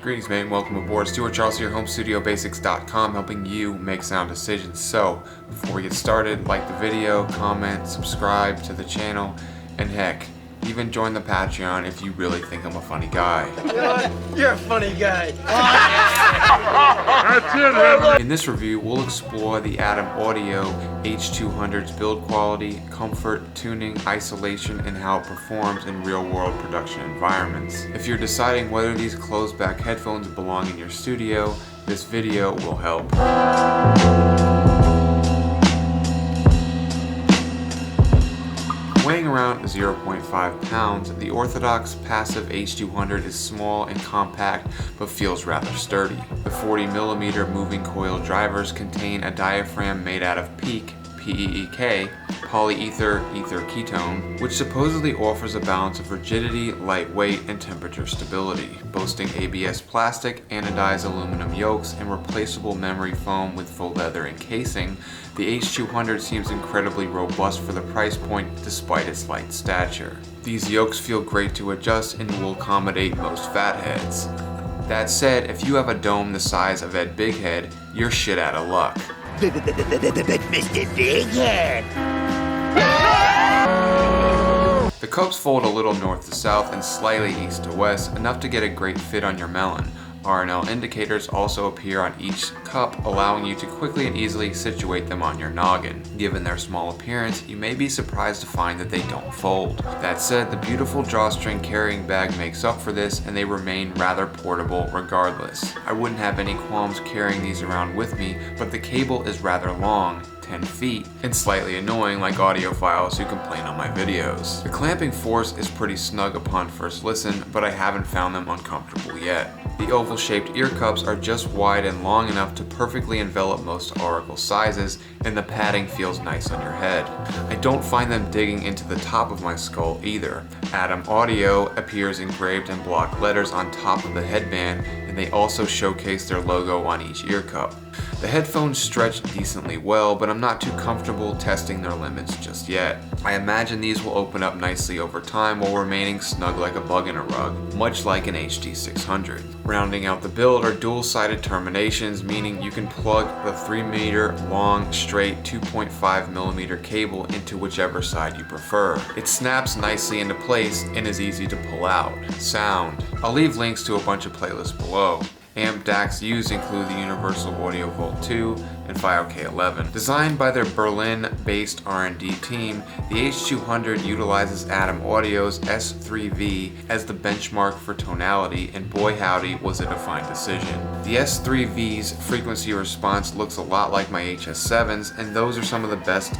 Greetings, man. Welcome aboard. Stuart Charles here, HomeStudioBasics.com, helping you make sound decisions. So, before we get started, like the video, comment, subscribe to the channel, and heck, even join the Patreon if you really think I'm a funny guy. You know what? You're a funny guy. That's it. In this review, we'll explore the Adam Audio H200's build quality, comfort, tuning, isolation, and how it performs in real-world production environments. If you're deciding whether these closed-back headphones belong in your studio, this video will help. Weighing around 0.5 pounds, the orthodox passive H200 is small and compact, but feels rather sturdy. The 40mm moving coil drivers contain a diaphragm made out of PEEK, P-E-E-K, polyether ether ketone, which supposedly offers a balance of rigidity, lightweight, and temperature stability. Boasting ABS plastic, anodized aluminum yokes, and replaceable memory foam with faux leather encasing, the H200 seems incredibly robust for the price point despite its light stature. These yokes feel great to adjust and will accommodate most fatheads. That said, if you have a dome the size of Ed Big Head, you're shit out of luck. Mr. Big Head. The cups fold a little north to south and slightly east to west, enough to get a great fit on your melon. R&L indicators also appear on each cup, allowing you to quickly and easily situate them on your noggin. Given their small appearance, you may be surprised to find that they don't fold. That said, the beautiful drawstring carrying bag makes up for this, and they remain rather portable regardless. I wouldn't have any qualms carrying these around with me, but the cable is rather long, 10 feet, and slightly annoying like audiophiles who complain on my videos. The clamping force is pretty snug upon first listen, but I haven't found them uncomfortable yet. The oval-shaped ear cups are just wide and long enough to perfectly envelop most auricle sizes, and the padding feels nice on your head. I don't find them digging into the top of my skull either. Adam Audio appears engraved in block letters on top of the headband, and they also showcase their logo on each ear cup. The headphones stretch decently well, but I'm not too comfortable testing their limits just yet. I imagine these will open up nicely over time while remaining snug like a bug in a rug, much like an HD600. Rounding out the build are dual-sided terminations, meaning you can plug the 3-meter long, straight 2.5mm cable into whichever side you prefer. It snaps nicely into place and is easy to pull out. Sound. I'll leave links to a bunch of playlists below. Amp DACs used include the Universal Audio Volt 2 and FiOK 11. Designed by their Berlin-based R&D team, the H200 utilizes Adam Audio's S3V as the benchmark for tonality, and boy howdy was it a fine decision. The S3V's frequency response looks a lot like my HS7's, and those are some of the best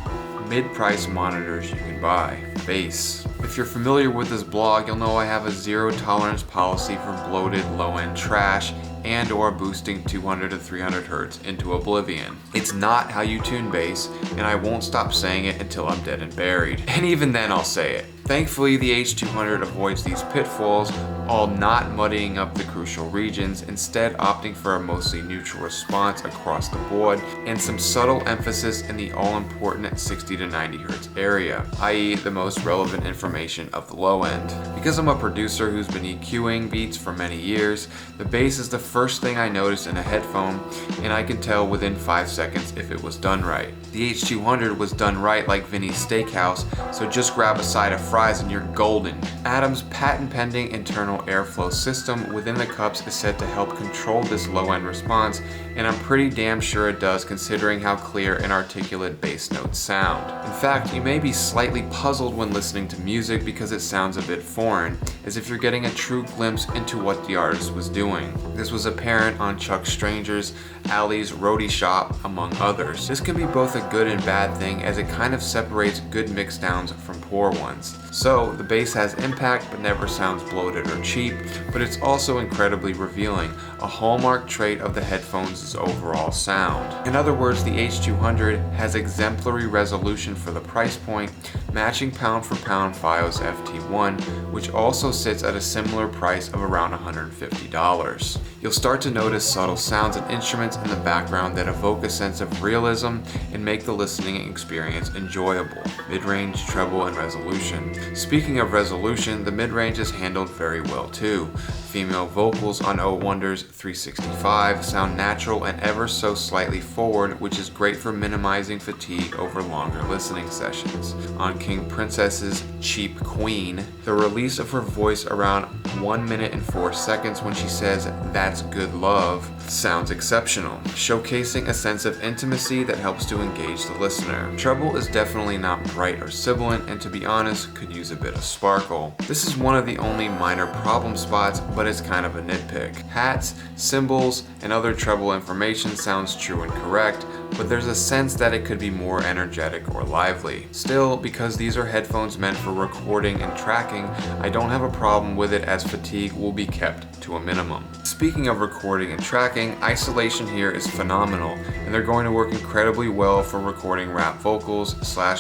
mid-price monitors you can buy. Bass. If you're familiar with this blog, you'll know I have a zero-tolerance policy for bloated low-end trash and or boosting 200 to 300 Hz into oblivion. It's not how you tune bass, and I won't stop saying it until I'm dead and buried. And even then I'll say it. Thankfully, the H200 avoids these pitfalls, all not muddying up the crucial regions, instead opting for a mostly neutral response across the board and some subtle emphasis in the all-important 60 to 90 Hz area, i.e. the most relevant information of the low end. Because I'm a producer who's been EQing beats for many years, the bass is the first thing I notice in a headphone, and I can tell within 5 seconds if it was done right. The H200 was done right like Vinny's Steakhouse, so just grab a side of fries and you're golden. Adam's patent-pending internal airflow system within the cups is said to help control this low-end response, and I'm pretty damn sure it does considering how clear and articulate bass notes sound. In fact, you may be slightly puzzled when listening to music because it sounds a bit foreign, as if you're getting a true glimpse into what the artist was doing. This was apparent on Chuck Stranger's Ali's Roadie Shop, among others. This can be both a good and bad thing, as it kind of separates good mixdowns from poor ones. So, the bass has impact but never sounds bloated or cheap, but it's also incredibly revealing, a hallmark trait of the headphones' overall sound. In other words, the H200 has exemplary resolution for the price point, matching pound for pound FiOS FT1, which also sits at a similar price of around $150. You'll start to notice subtle sounds and instruments in the background that evoke a sense of realism and make the listening experience enjoyable. Mid-range, treble, and resolution. Speaking of resolution, the mid-range is handled very well too. Female vocals on H200's 365 sound natural and ever so slightly forward, which is great for minimizing fatigue over longer listening sessions. On King Princess's Cheap Queen, the release of her voice around 1 minute and 4 seconds when she says, "That's good love," sounds exceptional, showcasing a sense of intimacy that helps to engage the listener. Treble is definitely not bright or sibilant, and to be honest, could use a bit of sparkle. This is one of the only minor problem spots, but it's kind of a nitpick. Hats, cymbals, and other treble information sounds true and correct, but there's a sense that it could be more energetic or lively. Still, because these are headphones meant for recording and tracking, I don't have a problem with it as fatigue will be kept to a minimum. Speaking of recording and tracking, isolation here is phenomenal, and they're going to work incredibly well for recording rap vocals,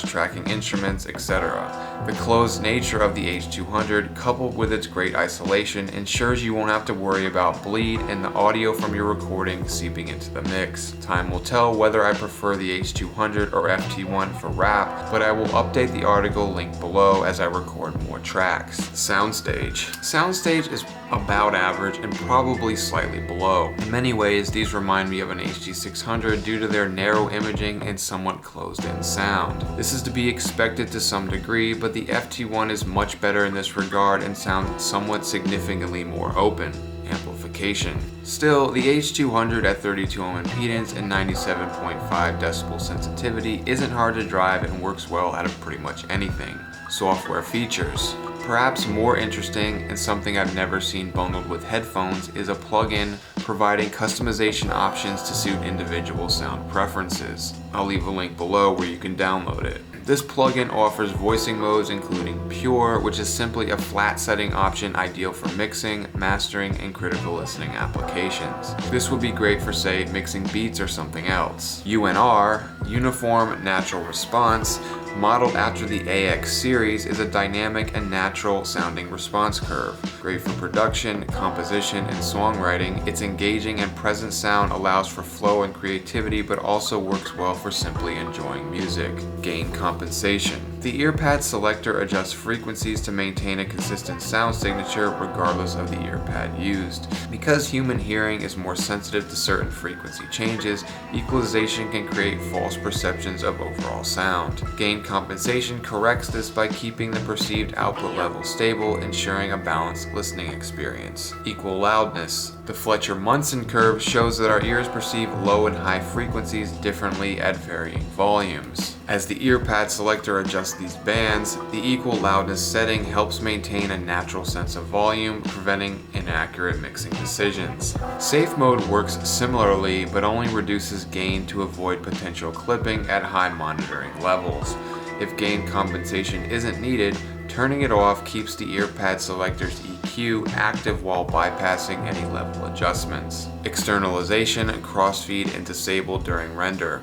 tracking instruments, etc. The closed nature of the H200, coupled with its great isolation, ensures you won't have to worry about bleed and the audio from your recording seeping into the mix. Time will tell whether I prefer the H200 or FT1 for rap, but I will update the article linked below as I record more tracks. Soundstage. Soundstage is about average and probably slightly below. In many ways, these remind me of an HD600 due to their narrow imaging and somewhat closed-in sound. This is to be expected to some degree, but the FT1 is much better in this regard and sounds somewhat significantly more open. Amplification. Still, the H200 at 32 ohm impedance and 97.5 decibel sensitivity isn't hard to drive and works well out of pretty much anything. Software features. Perhaps more interesting and something I've never seen bundled with headphones is a plugin providing customization options to suit individual sound preferences. I'll leave a link below where you can download it. This plugin offers voicing modes including Pure, which is simply a flat setting option ideal for mixing, mastering, and critical listening applications. This would be great for, say, mixing beats or something else. UNR, Uniform Natural Response, modeled after the AX series, is a dynamic and natural sounding response curve. Great for production, composition, and songwriting, its engaging and present sound allows for flow and creativity, but also works well for simply enjoying music. Gain compensation. The earpad selector adjusts frequencies to maintain a consistent sound signature regardless of the earpad used. Because human hearing is more sensitive to certain frequency changes, equalization can create false perceptions of overall sound. Gain compensation corrects this by keeping the perceived output level stable, ensuring a balanced listening experience. Equal loudness. The Fletcher-Munson curve shows that our ears perceive low and high frequencies differently at varying volumes. As the earpad selector adjusts these bands, the equal loudness setting helps maintain a natural sense of volume, preventing inaccurate mixing decisions. Safe mode works similarly, but only reduces gain to avoid potential clipping at high monitoring levels. If gain compensation isn't needed, turning it off keeps the earpad selector's EQ active while bypassing any level adjustments. Externalization and crossfeed and disabled during render.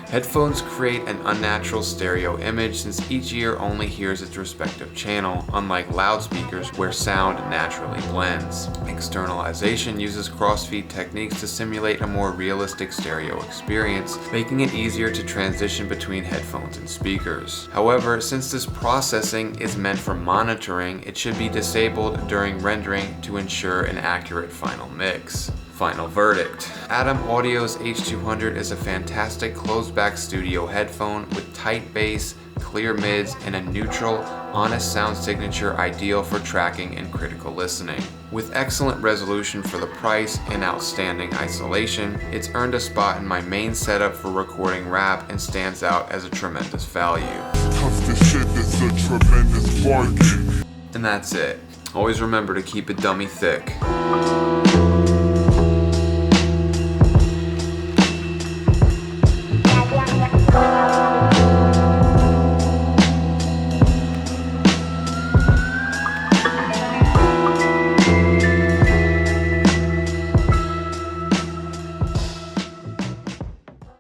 Headphones create an unnatural stereo image since each ear only hears its respective channel, unlike loudspeakers where sound naturally blends. Externalization uses crossfeed techniques to simulate a more realistic stereo experience, making it easier to transition between headphones and speakers. However, since this processing is meant for monitoring, it should be disabled during rendering to ensure an accurate final mix. Final verdict. Adam Audio's H200 is a fantastic closed-back studio headphone with tight bass, clear mids, and a neutral, honest sound signature ideal for tracking and critical listening. With excellent resolution for the price and outstanding isolation, it's earned a spot in my main setup for recording rap and stands out as a tremendous value. This shit is a tremendous bargain. And that's it. Always remember to keep it dummy thick.